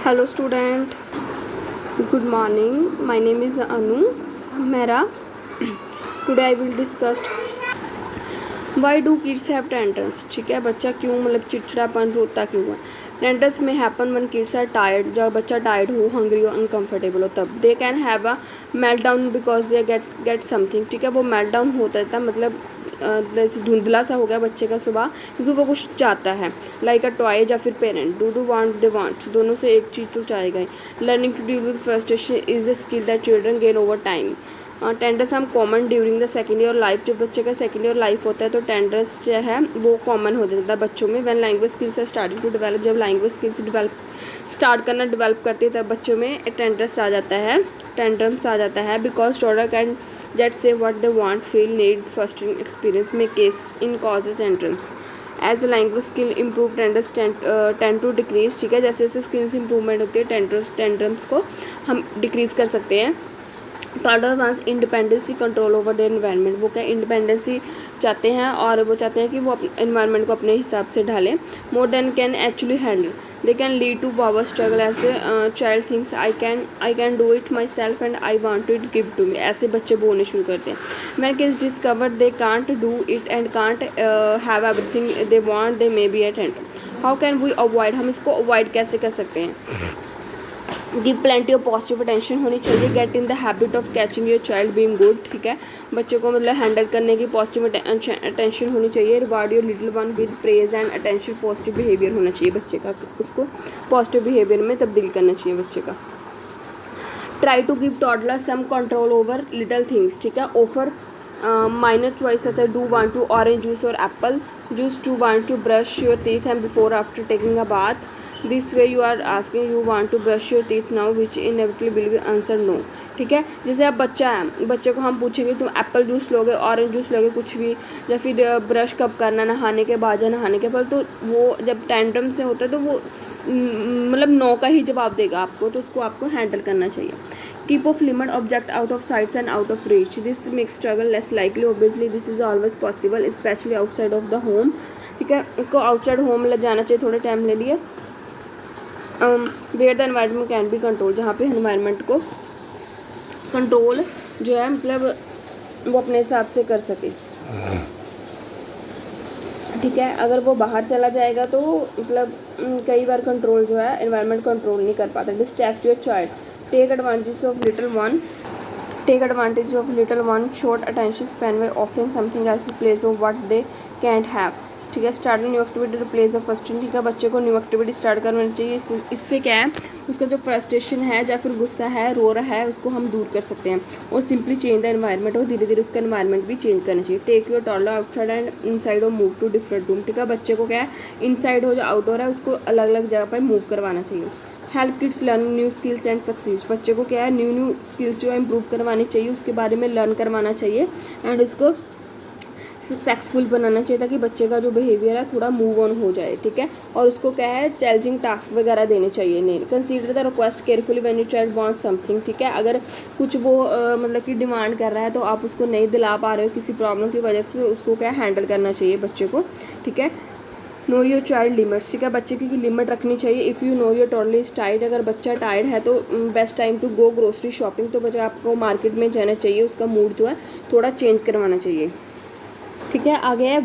Hello student, good morning. My name is Anu Mehra. Today I will discuss why do kids have tantrums. ठीक है, बच्चा क्यों मतलब चिड़चिड़ापन रोता क्यों है. Tantrums may happen when kids are tired, जब बच्चा tired हो, hungry हो, uncomfortable हो तब. They can have a meltdown because they get something. ठीक है, वो meltdown होता है मतलब धुंधला सा हो गया बच्चे का सुबह क्योंकि वो कुछ चाहता है लाइक अ टॉय या फिर parent do want they want दोनों से एक चीज़ तो चाहेगा ही. Learning to deal with frustration is a skill that children gain over time. Tantrums हम common during the second year life. जब बच्चे का सेकेंड ईयर लाइफ होता है तो टेंडर्स जो है वो कॉमन हो जाता है बच्चों में. When language skills are starting to develop, जब लैंग्वेज स्किल्स डेवलप करती है तब बच्चों में टेंडर्स आ जाता है, टेंड्रम्स आ जाता है. Because Tudor can that say what they want, feel, need, first experience may case in causes tantrums. As the language skill improve, tantrums tend to decrease. ठीक है, जैसे जैसे स्किल्स इंप्रूवमेंट होती है टेंट्रम्स को हम डिक्रीज़ कर सकते हैं. टॉडर wants independency control over their environment. वो क्या इंडिपेंडेंसी चाहते हैं और वो चाहते हैं कि वो एनवायरनमेंट को अपने हिसाब से ढालें. More than can actually handle. They can lead to power struggle as a child thinks I can do it myself and I want it give to me. ऐसे बच्चे बोलने शुरू करते हैं. When kids discover they can't do it and can't have everything they want, they may be at hand. How can we avoid? हम इसको avoid कैसे कर सकते हैं. Give plenty of positive attention होनी चाहिए. Get in the habit of catching your child being good. ठीक है, बच्चे को मतलब हैंडल करने की पॉजिटिव अटेंशन होनी चाहिए. Reward your little one with praise and attention. Positive behaviour होना चाहिए बच्चे का, उसको पॉजिटिव बिहेवियर में तब्दील करना चाहिए बच्चे का. Try to give toddler some control over little things. ठीक है, offer minor choice such as do want to orange juice or apple juice, to want to brush your teeth and before after taking a bath. This way you are asking you want to brush your teeth now, which inevitably will be answer no. ठीक है, जैसे अब बच्चा है, बच्चे को हम पूछेंगे तुम एप्पल जूस लोगे, ऑरेंज जूस लोगे, कुछ भी, या फिर ब्रश कब करना, नहाने के बाद या नहाने के बाद, तो वो जब टेंट्रम से होता है तो वो मतलब नो का ही जवाब देगा आपको, तो उसको आपको हैंडल करना चाहिए. Keep off limit object out of sight and out of reach. This makes struggle less likely. Obviously this is always possible, especially outside of the home. ठीक है, इसको आउटसाइड होम ले जाना चाहिए थोड़े टाइम ले लिए. Where the environment can be control, जहाँ पे एनवायरनमेंट को कंट्रोल जो है मतलब वो अपने हिसाब से कर सके. ठीक है, अगर वो बाहर चला जाएगा तो मतलब कई बार कंट्रोल जो है एनवायरनमेंट कंट्रोल नहीं कर पाता. Distract your child. Take advantage of little one. Short attention span by offering something else in place of what they can't have. ठीक है, start new activity replace of frustration. ठीक है, बच्चे को न्यू एक्टिविटी स्टार्ट करनी चाहिए. इससे क्या है, उसका जो फ्रस्ट्रेशन है या फिर गुस्सा है, रो रहा है, उसको हम दूर कर सकते हैं. और सिंपली चेंज द एनवायरनमेंट, और धीरे धीरे उसका एनवायरनमेंट भी चेंज करना चाहिए. Take your toddler outside and inside और मूव टू डिफरेंट रूम. ठीक है, बच्चे को क्या है, इनसाइड हो जो आउटडोर है उसको अलग अलग जगह पर मूव करवाना चाहिए. Help kids learn new skills and succeed. बच्चे को क्या है, न्यू स्किल्स जो है इम्प्रूव करवानी चाहिए, उसके बारे में लर्न करवाना चाहिए एंड इसको सक्सेसफुल बनाना चाहिए ताकि बच्चे का जो बिहेवियर है थोड़ा मूव ऑन हो जाए. ठीक है, और उसको क्या है चैलेंजिंग टास्क वगैरह देने चाहिए. नहीं, consider the request carefully when your child wants something. ठीक है, अगर कुछ वो मतलब कि डिमांड कर रहा है तो आप उसको नहीं दिला पा रहे हो किसी प्रॉब्लम की वजह से, उसको क्या हैंडल करना चाहिए बच्चे को. ठीक है, नो योर चाइल्ड लिमिट्स. ठीक है, बच्चे की लिमिट रखनी चाहिए. If you know your toddler is टाइड, अगर बच्चा टाइड है तो best time to go grocery shopping. तो बच्चा आपको मार्केट में जाना चाहिए, उसका मूड जो है थोड़ा चेंज करवाना चाहिए. ठीक है, आगे है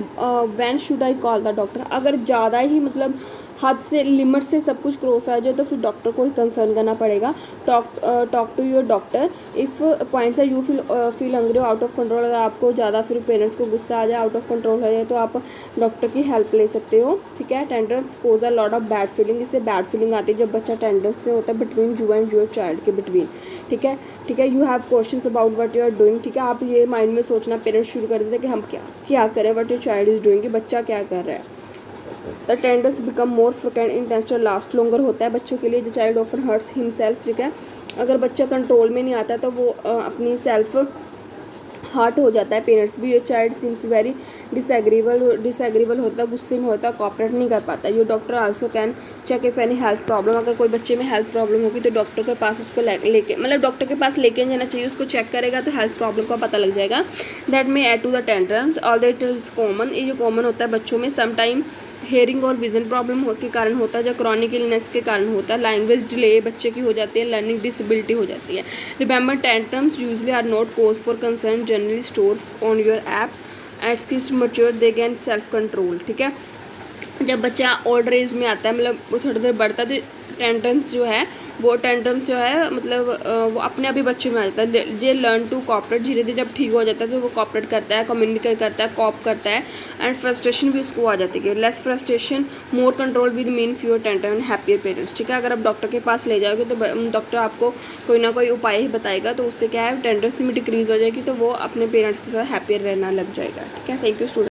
when should I call the doctor. अगर ज़्यादा ही मतलब हद से लिमिट से सब कुछ क्रॉस आ जाए तो फिर डॉक्टर को ही कंसर्न करना पड़ेगा. Talk to your doctor. If points है you feel hungry out of control. अगर आपको ज़्यादा फिर पेरेंट्स को गुस्सा आ जाए, आउट ऑफ कंट्रोल हो जाए, तो आप डॉक्टर की हेल्प ले सकते हो. ठीक है, tantrums cause a lot of bad feeling. इससे बैड फीलिंग आती है जब बच्चा टेंट्रम से होता है between you and your child के बिटवीन. ठीक है, you have questions about what you are doing. ठीक है, आप ये माइंड में सोचना पेरेंट्स शुरू कर देते हैं कि हम क्या करें, what your child is doing, कि बच्चा क्या कर रहा है. The tantrums become more frequent intense last longer होता है बच्चों के लिए. The child often hurts himself. ठीक है, अगर बच्चा कंट्रोल में नहीं आता तो वो अपनी सेल्फ हार्ट हो जाता है. पेरेंट्स भी. योर चाइल्ड सीम्स वेरी डिसएग्रीबल होता है, गुस्से में होता है, कॉपरेट नहीं कर पाता. Your doctor also can check if any health problem. अगर कोई बच्चे में हेल्थ प्रॉब्लम होगी तो डॉक्टर के पास उसको लेके मतलब डॉक्टर के पास लेके जाना चाहिए. उसको चेक करेगा तो हेल्थ प्रॉब्लम का पता लग जाएगा. That may add to the tantrums. All that is common. ये जो कॉमन होता है बच्चों में. समटाइम हेयरिंग और विजन प्रॉब्लम के कारण होता है, जो क्रॉनिक इलनेस के कारण होता है। लैंग्वेज डिले बच्चे की हो जाती है, लर्निंग डिसेबिलिटी हो जाती है। Remember tantrums usually are not cause for concern, generally store on your app as kids mature they gain self control. ठीक है, जब बच्चा ओल्ड एज में आता है, मतलब वो थोड़ी देर बढ़ता है, तो टेंट्रम्स जो है मतलब वो अपने आप ही बच्चे में आ जाता है। जे लर्न टू कॉपरेट, धीरे धीरे जब ठीक हो जाता है तो वो कॉपरेट करता है, कम्युनिकेट करता है, कॉप करता है, एंड फ्रस्ट्रेशन भी उसको आ जाती है। Less frustration, more control with mean fewer tantrum and happier parents. ठीक है, अगर आप डॉक्टर के पास ले जाओगे तो डॉक्टर आपको कोई ना कोई उपाय ही बताएगा, तो उससे क्या है टेंडेंसी में डिक्रीज हो जाएगी, तो वो अपने पेरेंट्स के साथ हैप्पियर रहना लग जाएगा। ठीक है, थैंक यू स्टूडेंट।